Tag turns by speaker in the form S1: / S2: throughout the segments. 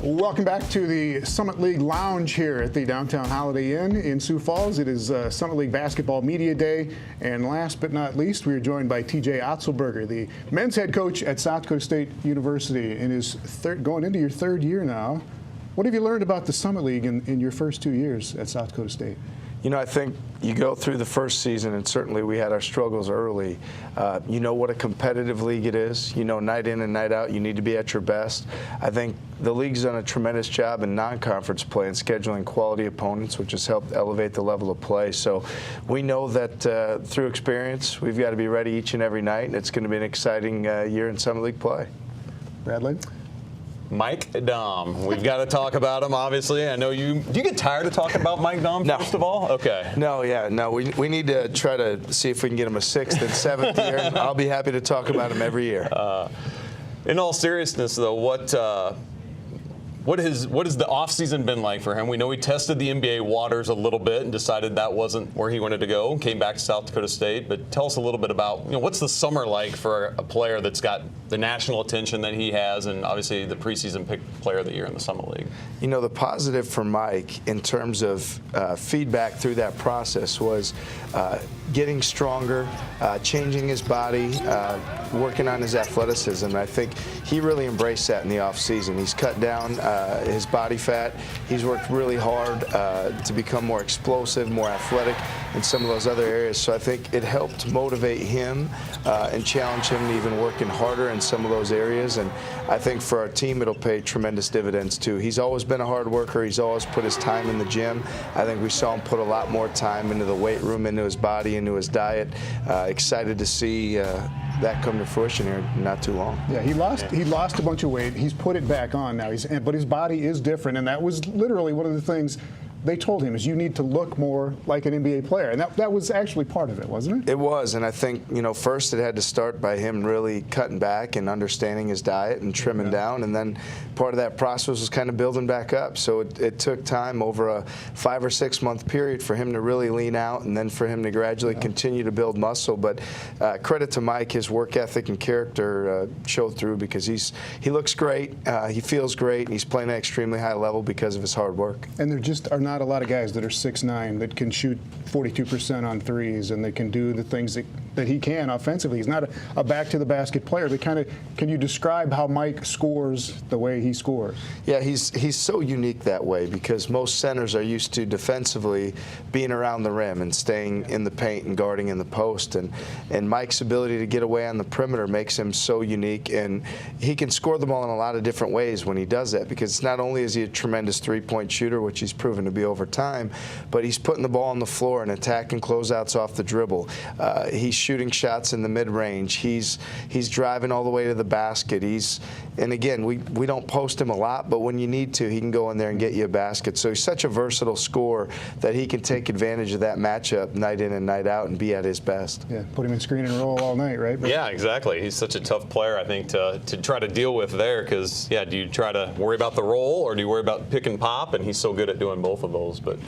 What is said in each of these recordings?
S1: Welcome back to the Summit League Lounge here at the Downtown Holiday Inn in Sioux Falls. It is Summit League Basketball Media Day. And last but not least, we are joined by TJ Otzelberger, the men's head coach at South Dakota State University in his going into your third year now. What have you learned about the Summit League in your first 2 years at South Dakota State?
S2: You know, I think you go through the first season, and certainly we had our struggles early. You know what a competitive league it is. You know, night in and night out, you need to be at your best. I think the league's done a tremendous job in non-conference play and scheduling quality opponents, which has helped elevate the level of play. So we know that through experience, we've got to be ready each and every night, and it's going to be an exciting year in Summit League play.
S1: Bradley?
S3: Mike Daum. We've got to talk about him, obviously. I know you. Do you get tired of talking about Mike Daum, first of all? Okay.
S2: No, we need to try to see if we can get him a 6th and 7th year. I'll be happy to talk about him every year.
S3: In all seriousness, though, what has the offseason been like for him? We know he tested the NBA waters a little bit and decided that wasn't where he wanted to go and came back to South Dakota State. But tell us a little bit about, what's the summer like for a player that's got the national attention that he has and obviously the preseason pick player of the year in the Summit League?
S2: You know, the positive for Mike in terms of feedback through that process was getting stronger, changing his body, working on his athleticism. I think he really embraced that in the offseason. He's cut down his body fat. He's worked really hard to become more explosive, more athletic in some of those other areas. So I think it helped motivate him and challenge him to even working harder in some of those areas. And I think for our team, it'll pay tremendous dividends too. He's always been a hard worker. He's always put his time in the gym. I think we saw him put a lot more time into the weight room, into his body, into his diet. Excited to see that come to fruition here in not too long.
S1: Yeah, he lost a bunch of weight. He's put it back on now. But his body is different, and that was literally one of the things they told him is you need to look more like an NBA player. And that was actually part of it, wasn't it?
S2: It was, and I think, first it had to start by him really cutting back and understanding his diet and trimming down, and then part of that process was kind of building back up. So it took time over a 5 or 6 month period for him to really lean out and then for him to gradually continue to build muscle. But credit to Mike, his work ethic and character showed through because he looks great, he feels great, and he's playing at an extremely high level because of his hard work.
S1: And there just are not a lot of guys that are 6'9" that can shoot 42% on threes and they can do the things that he can offensively. He's not a back-to-the-basket player. But can you describe how Mike scores the way he scores? Yeah,
S2: he's so unique that way because most centers are used to defensively being around the rim and staying in the paint and guarding in the post. And Mike's ability to get away on the perimeter makes him so unique. And he can score the ball in a lot of different ways when he does that because not only is he a tremendous three-point shooter, which he's proven to be over time, but he's putting the ball on the floor and attacking closeouts off the dribble. He's shooting shots in the mid-range. He's driving all the way to the basket. And again, we don't post him a lot, but when you need to, he can go in there and get you a basket. So he's such a versatile scorer that he can take advantage of that matchup night in and night out and be at his best.
S1: Yeah, put him in screen and roll all night, right?
S3: Yeah, exactly. He's such a tough player, I think, to try to deal with there because, do you try to worry about the roll or do you worry about pick and pop? And he's so good at doing both of those. But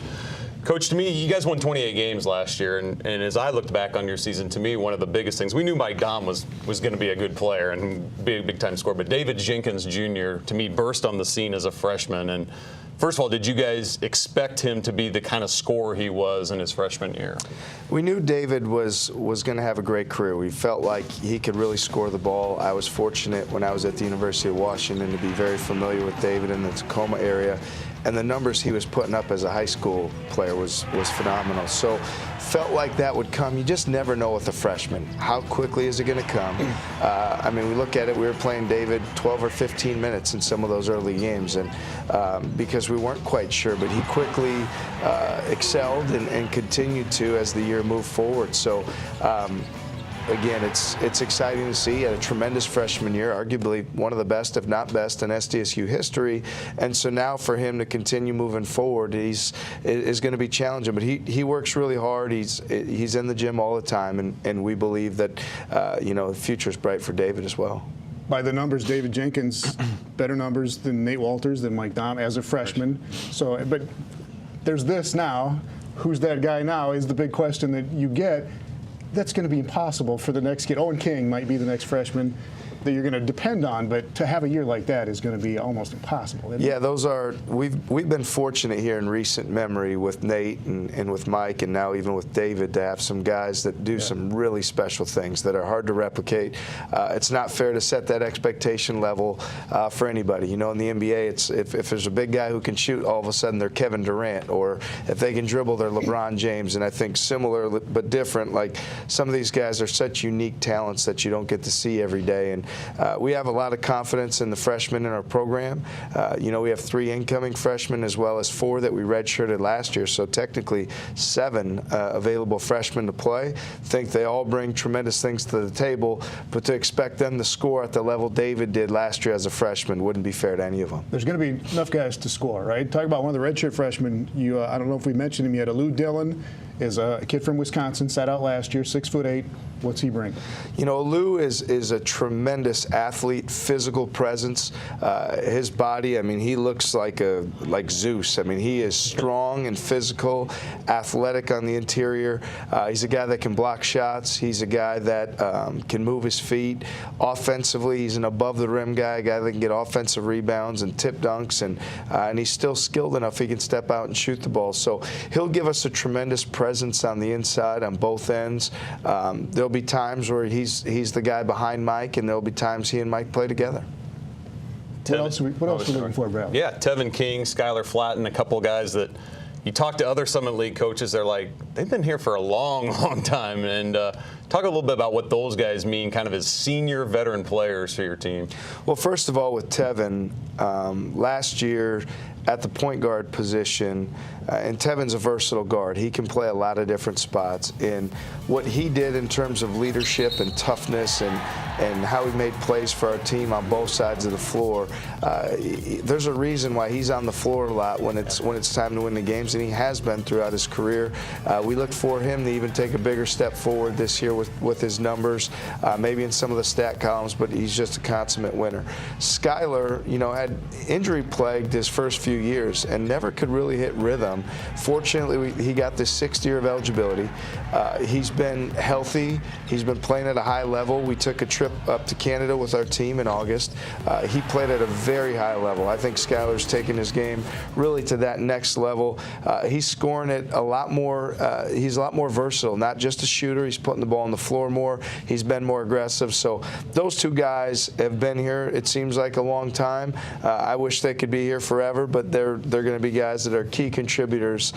S3: Coach, to me, you guys won 28 games last year, and as I looked back on your season, to me, one of the biggest things, we knew Mike Daum was going to be a good player and be a big-time scorer, but David Jenkins Jr., to me, burst on the scene as a freshman. And first of all, did you guys expect him to be the kind of scorer he was in his freshman year?
S2: We knew David was going to have a great career. We felt like he could really score the ball. I was fortunate when I was at the University of Washington to be very familiar with David in the Tacoma area. And the numbers he was putting up as a high school player was phenomenal. So felt like that would come. You just never know with a freshman. How quickly is it going to come? We look at it, we were playing David 12 or 15 minutes in some of those early games, and because we weren't quite sure, but he quickly excelled and continued to as the year moved forward. So again, it's exciting to see. He had a tremendous freshman year, arguably one of the best, if not best, in SDSU history. And so now for him to continue moving forward is going to be challenging. But he works really hard. He's in the gym all the time, and we believe that the future is bright for David as well.
S1: By the numbers, David Jenkins, better numbers than Nate Walters, than Mike Daum as a freshman. So, but there's this now. Who's that guy now is the big question that you get. That's going to be impossible for the next kid. Owen King might be the next freshman. that you're going to depend on, but to have a year like that is going to be almost impossible.
S2: Yeah, those are, we've been fortunate here in recent memory with Nate and with Mike and now even with David to have some guys that do some really special things that are hard to replicate. It's not fair to set that expectation level for anybody. You know, in the NBA, it's if there's a big guy who can shoot, all of a sudden they're Kevin Durant, or if they can dribble, they're LeBron James. And I think similar but different, like some of these guys are such unique talents that you don't get to see every day. And we have a lot of confidence in the freshmen in our program. You know, we have 3 incoming freshmen as well as 4 that we redshirted last year, so technically 7 available freshmen to play. Think they all bring tremendous things to the table, but to expect them to score at the level David did last year as a freshman wouldn't be fair to any of them.
S1: There's going to be enough guys to score, right? Talk about one of the redshirt freshmen. I don't know if we mentioned him yet. Lou Dillon is a kid from Wisconsin, sat out last year, 6'8". What's he bring? You
S2: know, Lou is a tremendous athlete, physical presence. His body, I mean, he looks like Zeus. I mean, he is strong and physical, athletic on the interior. He's a guy that can block shots. He's a guy that can move his feet. Offensively, he's an above-the-rim guy, a guy that can get offensive rebounds and tip dunks, and he's still skilled enough he can step out and shoot the ball. So he'll give us a tremendous presence on the inside on both ends. There'll be times where he's the guy behind Mike, and there'll be times he and Mike play together.
S1: What else are we looking for, Brad?
S3: Yeah, Tevin King, Skylar Flatten, a couple of guys that you talk to other Summit League coaches, they're like, they've been here for a long, long time. And talk a little bit about what those guys mean kind of as senior veteran players for your team.
S2: Well, first of all, with Tevin, last year at the point guard position, and Tevin's a versatile guard. He can play a lot of different spots. And what he did in terms of leadership and toughness and how he made plays for our team on both sides of the floor, there's a reason why he's on the floor a lot when it's time to win the games, and he has been throughout his career. We look for him to even take a bigger step forward this year with his numbers, maybe in some of the stat columns, but he's just a consummate winner. Skylar, you know, had injury plagued his first few years and never could really hit rhythm. Fortunately, he got this 6th year of eligibility. He's been healthy. He's been playing at a high level. We took a trip up to Canada with our team in August. He played at a very high level. I think Skylar's taken his game really to that next level. He's scoring it a lot more. He's a lot more versatile, not just a shooter. He's putting the ball on the floor more. He's been more aggressive. So those 2 guys have been here, it seems like, a long time. I wish they could be here forever, but they're going to be guys that are key contributors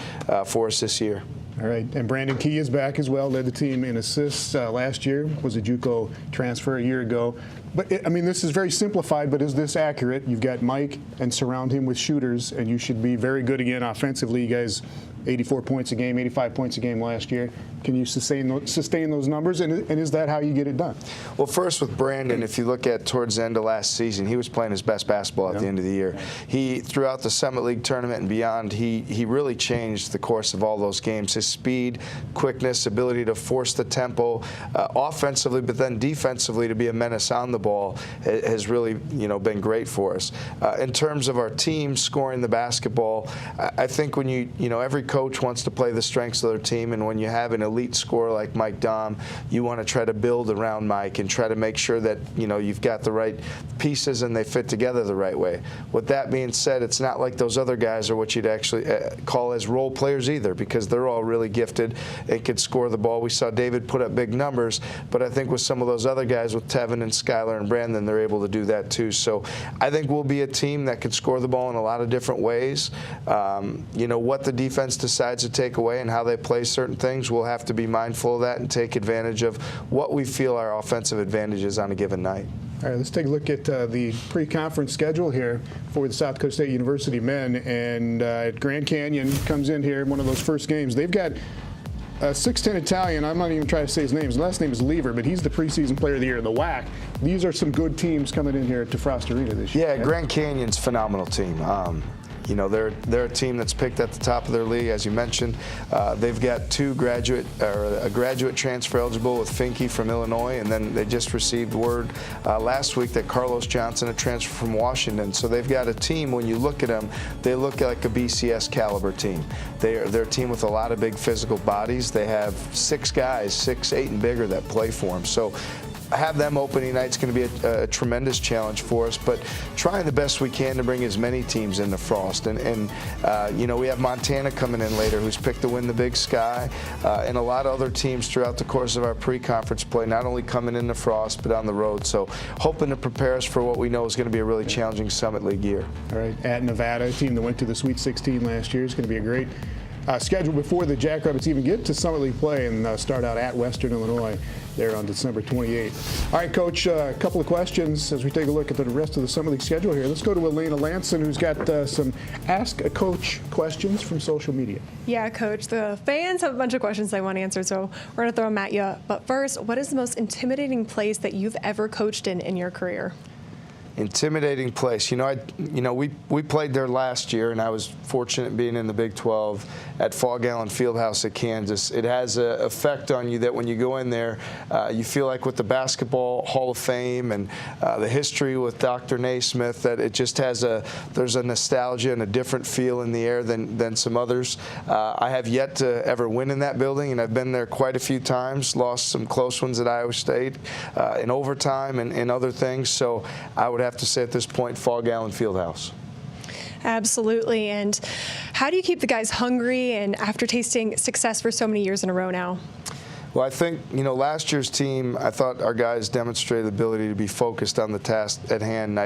S2: for us this year.
S1: All right, and Brandon Key is back as well. Led the team in assists last year. Was a JUCO transfer a year ago. But I mean, this is very simplified. But is this accurate? You've got Mike, and surround him with shooters, and you should be very good again offensively. You guys, 84 points a game, 85 points a game last year. Can you sustain those numbers, and is that how you get it done?
S2: Well, first with Brandon, if you look at towards the end of last season, he was playing his best basketball at the end of the year. He, throughout the Summit League tournament and beyond, he really changed the course of all those games. His speed, quickness, ability to force the tempo, offensively, but then defensively to be a menace on the ball has really, you know, been great for us. In terms of our team scoring the basketball, I think when you know, every coach wants to play the strengths of their team, and when you have an elite scorer like Mike Dahm, you want to try to build around Mike and try to make sure that, you know, you've got the right pieces and they fit together the right way. With that being said, it's not like those other guys are what you'd actually call as role players either, because they're all really gifted and could score the ball. We saw David put up big numbers, but I think with some of those other guys, with Tevin and Skylar and Brandon, they're able to do that too. So I think we'll be a team that could score the ball in a lot of different ways. You know, what the defense decides to take away and how they play certain things, we'll have to be mindful of that and take advantage of what we feel our offensive advantage is on a given night.
S1: All right, let's take a look at the pre-conference schedule here for the South Dakota State University men. And Grand Canyon comes in here in one of those first games. They've got 6'10" Italian. I'm not even trying to say his name. His last name is Lever, but he's the preseason player of the year in the WAC. These are some good teams coming in here to Frost Arena this year.
S2: Yeah, Grand Canyon's a phenomenal team. You know, they're a team that's picked at the top of their league, as you mentioned. They've got a graduate transfer eligible with Finke from Illinois, and then they just received word last week that Carlos Johnson, a transfer from Washington. So they've got a team, when you look at them, they look like a BCS caliber team. They're a team with a lot of big physical bodies. They have 6 guys, 6'8" and bigger, that play for them. So have them opening night is going to be a tremendous challenge for us, but trying the best we can to bring as many teams into Frost. And you know, we have Montana coming in later, who's picked to win the Big Sky, and a lot of other teams throughout the course of our pre-conference play, not only coming into Frost, but on the road. So hoping to prepare us for what we know is going to be a really challenging Summit League year.
S1: All right, at Nevada, a team that went to the Sweet 16 last year, is going to be a great schedule before the Jackrabbits even get to Summit League play and start out at Western Illinois there on December 28th. All right, Coach, a couple of questions as we take a look at the rest of the Summit League schedule here. Let's go to Elena Lanson, who's got some Ask a Coach questions from social media.
S4: Yeah, Coach, the fans have a bunch of questions they want answered, so we're going to throw them at you. But first, what is the most intimidating place that you've ever coached in your career?
S2: Intimidating place. You know, we played there last year, and I was fortunate being in the Big 12 at Fall Gallon Fieldhouse at Kansas. It has an effect on you that when you go in there, you feel like with the Basketball Hall of Fame and the history with Dr. Naismith, that it just has there's a nostalgia and a different feel in the air than some others. I have yet to ever win in that building, and I've been there quite a few times, lost some close ones at Iowa State in overtime and other things. So I would have to say at this point, Fall Gallon Fieldhouse.
S4: Absolutely. And how do you keep the guys hungry and after tasting success for so many years in a row now?
S2: Well, I think, you know, last year's team, I thought our guys demonstrated the ability to be focused on the task at hand night